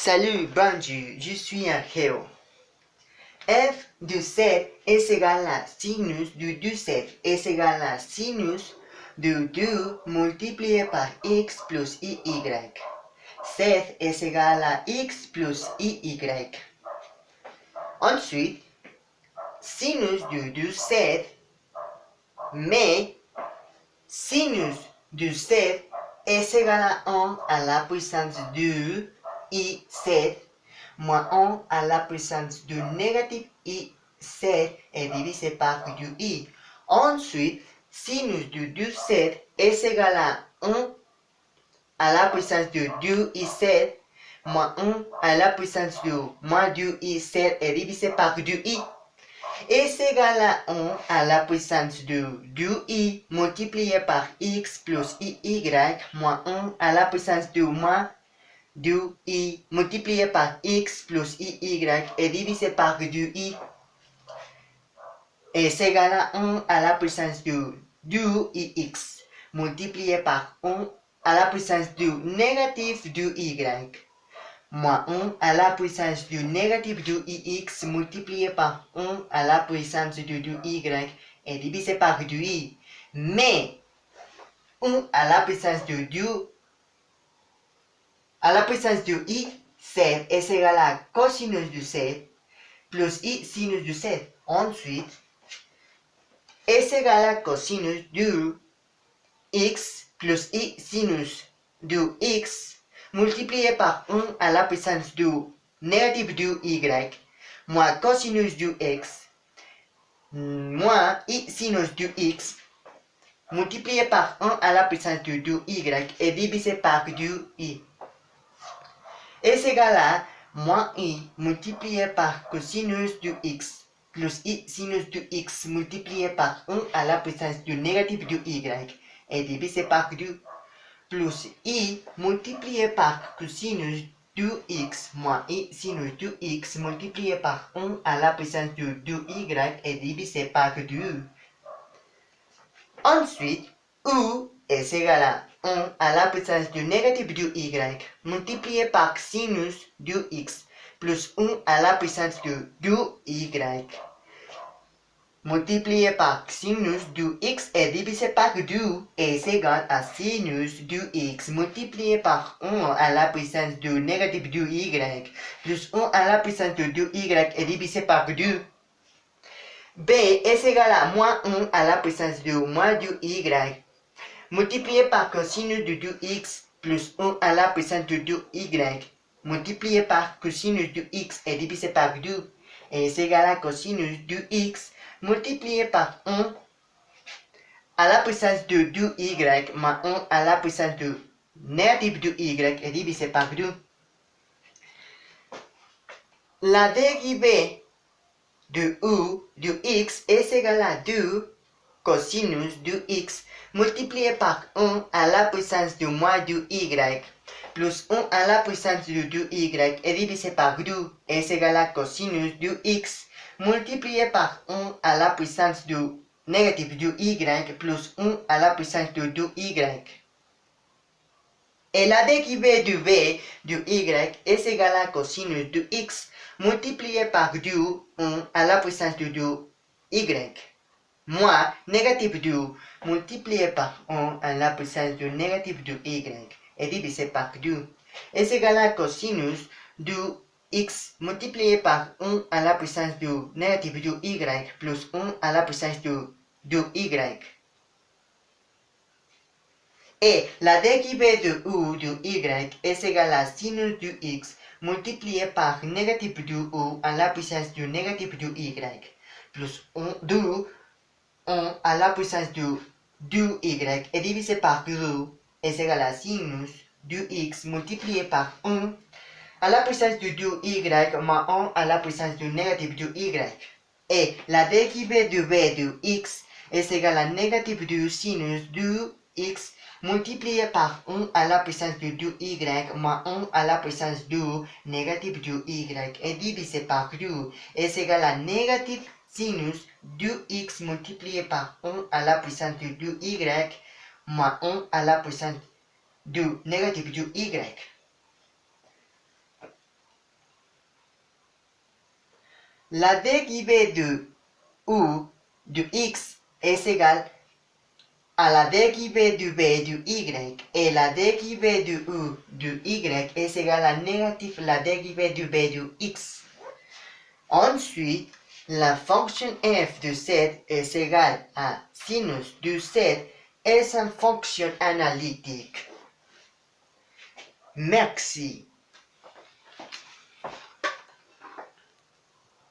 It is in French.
Salut, bonjour, je suis un héros. F de 7 est égal à sinus de 17 est égal à sinus de 2 multiplié par x plus iy. 7 est égal à x plus iy. Ensuite, sinus de 17, mais sinus de 7 est égal à 1 à la puissance de i7 moins 1 à la puissance de négatif i7 est divisé par du i. Ensuite, sinus de 17 est égal à 1 à la puissance de 2i7 moins 1 à la puissance de moins 2i7 est divisé par du i. Et c'est égal à 1 à la puissance de 2i multiplié par x plus iy moins 1 à la puissance de moins 2i multiplié par x plus iy est divisé par 2i. Et c'est égal à 1 à la puissance de 2ix multiplié par 1 à la puissance de négatif 2y moins 1 à la puissance de négatif de ix multiplié par 1 à la puissance de 2y est divisé par 2i. Mais 1 à la puissance de 2 à la puissance de i, 7 est égal à cosinus de 7 plus i sinus de 7. Ensuite, est égal à cosinus de x plus i sinus de x multiplié par 1 à la puissance de négatif de y moins cosinus de x moins i sinus de x multiplié par 1 à la puissance de 2y est divisé par 2i. Est égal à moins i multiplié par cosinus de x plus i sinus de x multiplié par 1 à la puissance de négatif de y est divisé par 2 plus i multiplié par cosinus de x moins i sinus de x multiplié par 1 à la puissance de 2y est divisé par 2. Ensuite, u est égal à 1 à la puissance de négatif de y multiplié par sinus de x plus 1 à la puissance de 2y multiplié par sinus de x est divisé par 2 est égal à sinus de x multiplié par 1 à la puissance de négatif de y plus 1 à la puissance de 2y est divisé par 2. B est égal à moins 1 à la puissance de moins 2y multiplié par cosinus de 2x plus 1 à la puissance de 2y multiplié par cosinus de x est divisé par 2 est égal à cosinus de x multiplié par 1 à la puissance de 2y moins 1 à la puissance de négatif de y est divisé par 2. La dérivée de u de x est égale à 2 cosinus de x multiplié par 1 à la puissance de moins 2y plus 1 à la puissance de 2y est divisé par 2 est égal à cosinus de x multiplié par 1 à la puissance de négatif de y plus 1 à la puissance de 2y. Et la dérivée de v de y est égale à cosinus de x multiplié par 2 1 à la puissance de 2y moins négatif de multiplié par 1 à la puissance de négatif de y est divisé par 2 est égal à cosinus de x multiplié par 1 à la puissance de négatif de y plus 1 à la puissance de y. Et la dérivée de u de y est égale à sinus de x multiplié par négatif de u à la puissance de négatif de y plus 2 1 à la puissance de 2y est divisé par 2 est égal à sinus de x multiplié par 1 à la puissance de 2y moins 1 à la puissance de négatif de y. Et la dérivée de v de x est égale à négatif de sinus de x multiplié par 1 à la puissance de 2y moins 1 à la puissance de négatif de y est divisé par 2 est égal à négatif sinus de x multiplié par 1 à la puissance de 2y moins 1 à la puissance de négatif de y. La dérivée de u de x est égale à la dérivée du b du y, et la dérivée du u du y est égale à négatif la dérivée du b du x. Ensuite, la fonction f de z est égale à sinus de z et une fonction analytique. Merci.